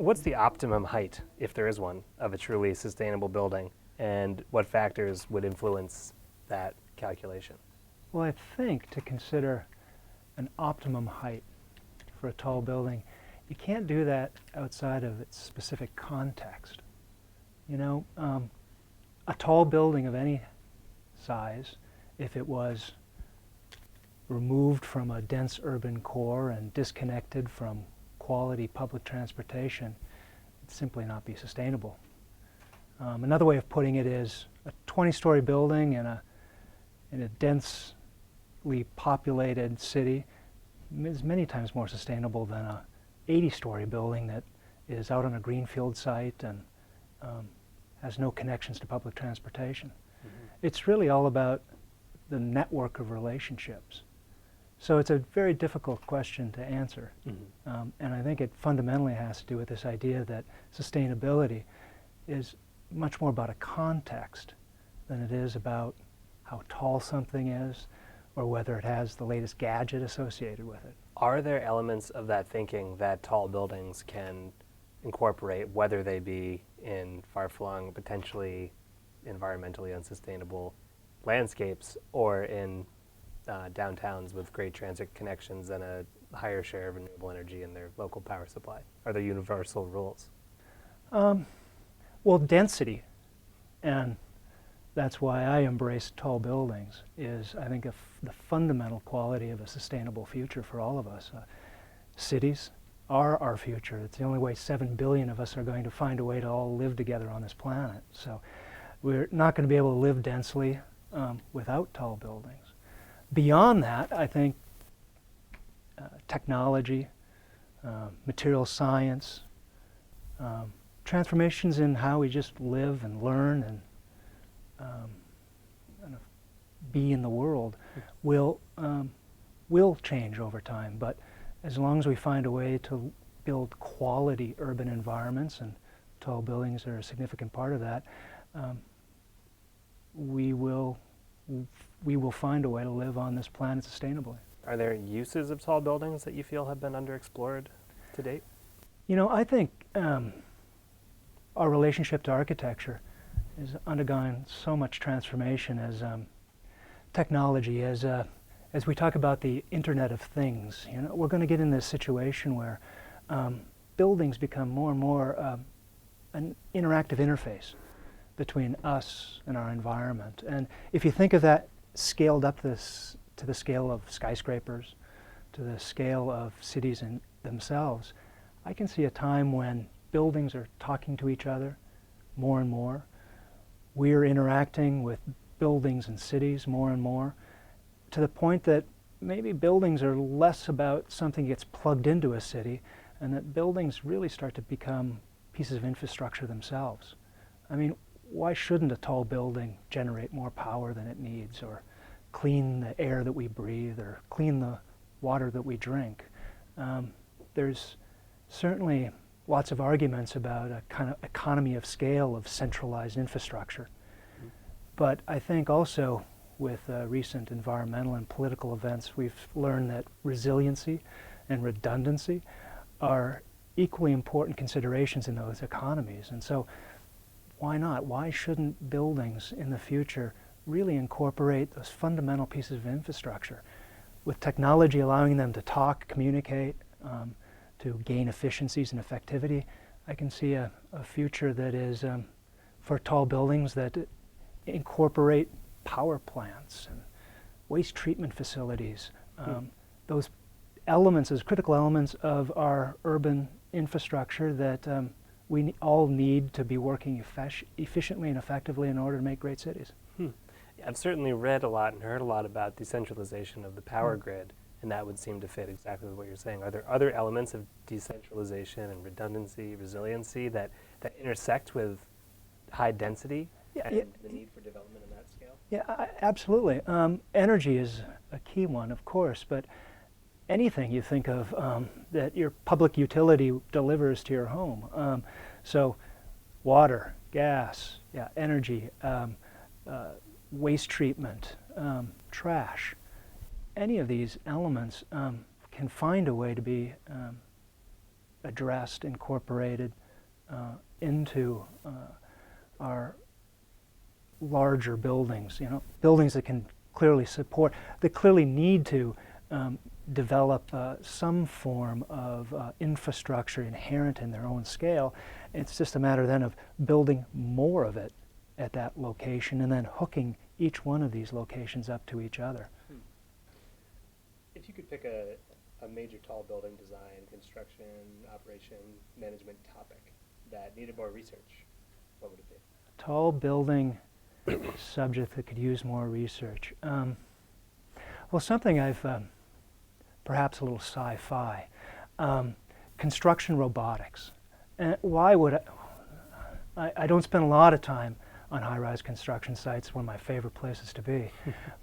what's the optimum height, if there is one, of a truly sustainable building, and what factors would influence that calculation? Well, I think to consider an optimum height for a tall building, you can't do that outside of its specific context. You know, a tall building of any size, if it was removed from a dense urban core and disconnected from quality public transportation, it'd simply not be sustainable. Another way of putting it is a 20-story building in a densely populated city is many times more sustainable than a 80-story building that is out on a greenfield site and has no connections to public transportation. Mm-hmm. It's really all about the network of relationships. So it's a very difficult question to answer. Mm-hmm. And I think it fundamentally has to do with this idea that sustainability is much more about a context than it is about how tall something is or whether it has the latest gadget associated with it. Are there elements of that thinking that tall buildings can incorporate, whether they be in far-flung, potentially environmentally unsustainable landscapes or in downtowns with great transit connections and a higher share of renewable energy in their local power supply? Are there universal rules? Well, density, and that's why I embrace tall buildings, is I think the fundamental quality of a sustainable future for all of us. Cities are our future. It's the only way 7 billion of us are going to find a way to all live together on this planet. So we're not going to be able to live densely without tall buildings. Beyond that, I think technology, material science, transformations in how we just live and learn and kind of be in the world will change over time. But as long as we find a way to build quality urban environments, and tall buildings are a significant part of that, we will find a way to live on this planet sustainably. Are there uses of tall buildings that you feel have been underexplored to date? You know, I think our relationship to architecture has undergone so much transformation as technology, as we talk about the Internet of Things. You know, we're going to get in this situation where buildings become more and more an interactive interface between us and our environment. And if you think of that scaled up to the scale of skyscrapers, to the scale of cities in themselves, I can see a time when buildings are talking to each other more and more. We're interacting with buildings and cities more and more, to the point that maybe buildings are less about something that gets plugged into a city, and that buildings really start to become pieces of infrastructure themselves. I mean, why shouldn't a tall building generate more power than it needs, or clean the air that we breathe, or clean the water that we drink? There's certainly lots of arguments about a kind of economy of scale of centralized infrastructure. Mm-hmm. But I think also with recent environmental and political events, we've learned that resiliency and redundancy are equally important considerations in those economies. And so why not? Why shouldn't buildings in the future really incorporate those fundamental pieces of infrastructure, with technology allowing them to talk, communicate, to gain efficiencies and effectivity? I can see a future that is for tall buildings that incorporate power plants and waste treatment facilities. Those elements as critical elements of our urban infrastructure that we all need to be working efficiently and effectively in order to make great cities. I've certainly read a lot and heard a lot about decentralization of the power grid, and that would seem to fit exactly with what you're saying. Are there other elements of decentralization and redundancy, resiliency that intersect with high density and the need for development in that scale? Yeah, absolutely. Energy is a key one, of course, but anything you think of that your public utility delivers to your home. So water, gas, energy, waste treatment, trash. Any of these elements can find a way to be addressed, incorporated into our larger buildings, buildings that can clearly support, that clearly need to develop some form of infrastructure inherent in their own scale. It's just a matter then of building more of it at that location and then hooking each one of these locations up to each other. If you could pick a major tall building design, construction, operation, management topic that needed more research, what would it be? Tall building subject that could use more research. Well, something I've, perhaps a little sci-fi, construction robotics. And why would I don't spend a lot of time on high-rise construction sites, one of my favorite places to be.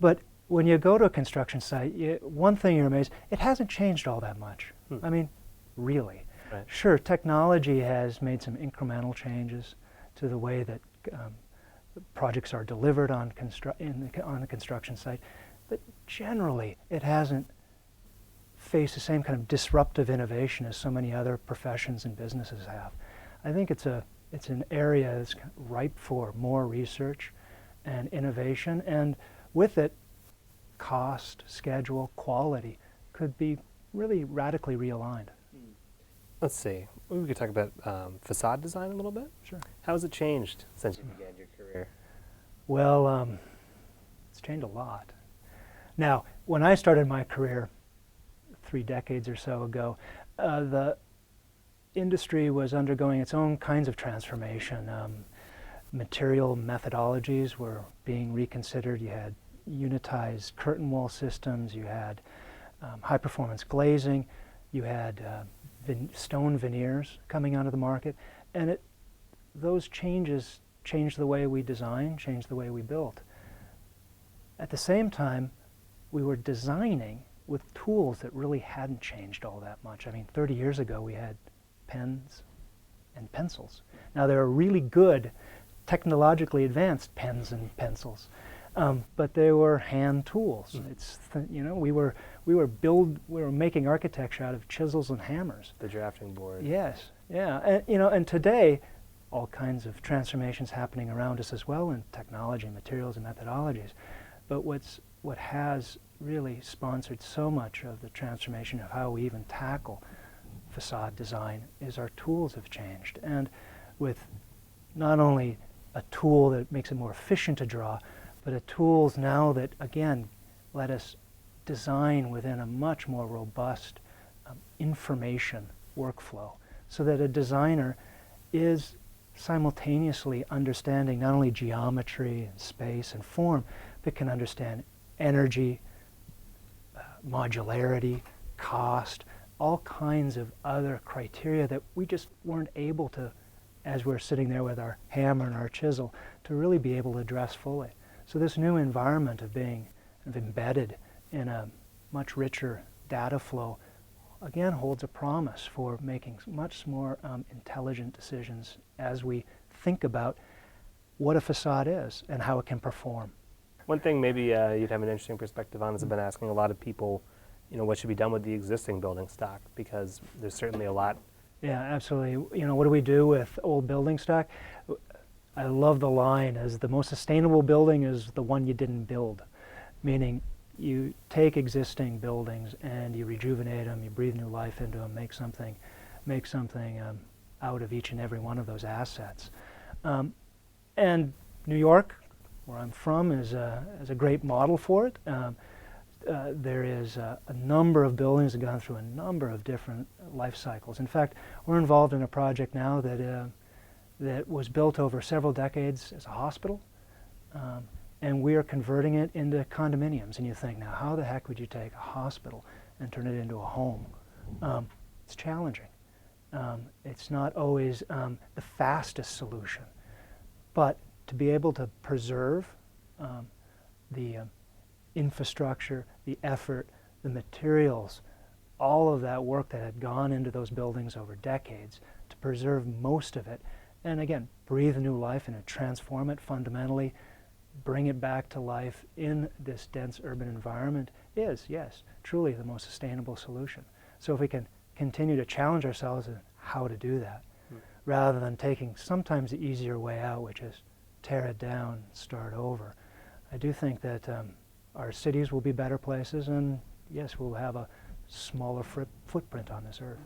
But when you go to a construction site, one thing you're amazed, it hasn't changed all that much. I mean, really. Right. Sure, technology has made some incremental changes to the way that projects are delivered on the construction site, but generally it hasn't faced the same kind of disruptive innovation as so many other professions and businesses have. I think it's an area that's ripe for more research and innovation, and with it, cost, schedule, quality could be really radically realigned. Let's see. We could talk about facade design a little bit. Sure. How has it changed since you began your career? Well, it's changed a lot. Now, when I started my career 3 decades or so ago, the industry was undergoing its own kinds of transformation. Material methodologies were being reconsidered. You had unitized curtain wall systems, you had high-performance glazing, you had stone veneers coming onto the market, and those changes changed the way we designed, changed the way we built. At the same time, we were designing with tools that really hadn't changed all that much. I mean, 30 years ago we had pens and pencils. Now there are really good, technologically advanced pens and pencils, but they were hand tools. It's we were making architecture out of chisels and hammers. The drafting board. Yes, yeah, and today, all kinds of transformations happening around us as well in technology, materials, and methodologies. But what has really sponsored so much of the transformation of how we even tackle facade design is our tools have changed, and with not only a tool that makes it more efficient to draw, but tools now that again let us design within a much more robust information workflow, so that a designer is simultaneously understanding not only geometry and space and form, but can understand energy, modularity, cost, all kinds of other criteria that we just weren't able to, as we're sitting there with our hammer and our chisel, to really be able to address fully. So this new environment of being embedded in a much richer data flow again holds a promise for making much more intelligent decisions as we think about what a facade is and how it can perform. One thing maybe you'd have an interesting perspective on is I've been asking a lot of people, what should be done with the existing building stock, because there's certainly a lot. Yeah, absolutely. What do we do with old building stock? I love the line as the most sustainable building is the one you didn't build, meaning you take existing buildings and you rejuvenate them, you breathe new life into them, make something out of each and every one of those assets. And New York, where I'm from, is a great model for it. There is a number of buildings that have gone through a number of different life cycles. In fact, we're involved in a project now that was built over several decades as a hospital, and we are converting it into condominiums. And you think, now how the heck would you take a hospital and turn it into a home? It's challenging. It's not always the fastest solution, but to be able to preserve the infrastructure, the effort, the materials, all of that work that had gone into those buildings over decades, to preserve most of it, and again, breathe new life and transform it fundamentally, bring it back to life in this dense urban environment is, yes, truly the most sustainable solution. So if we can continue to challenge ourselves in how to do that, rather than taking sometimes the easier way out, which is tear it down, start over. I do think that our cities will be better places, and yes, we'll have a smaller footprint on this earth.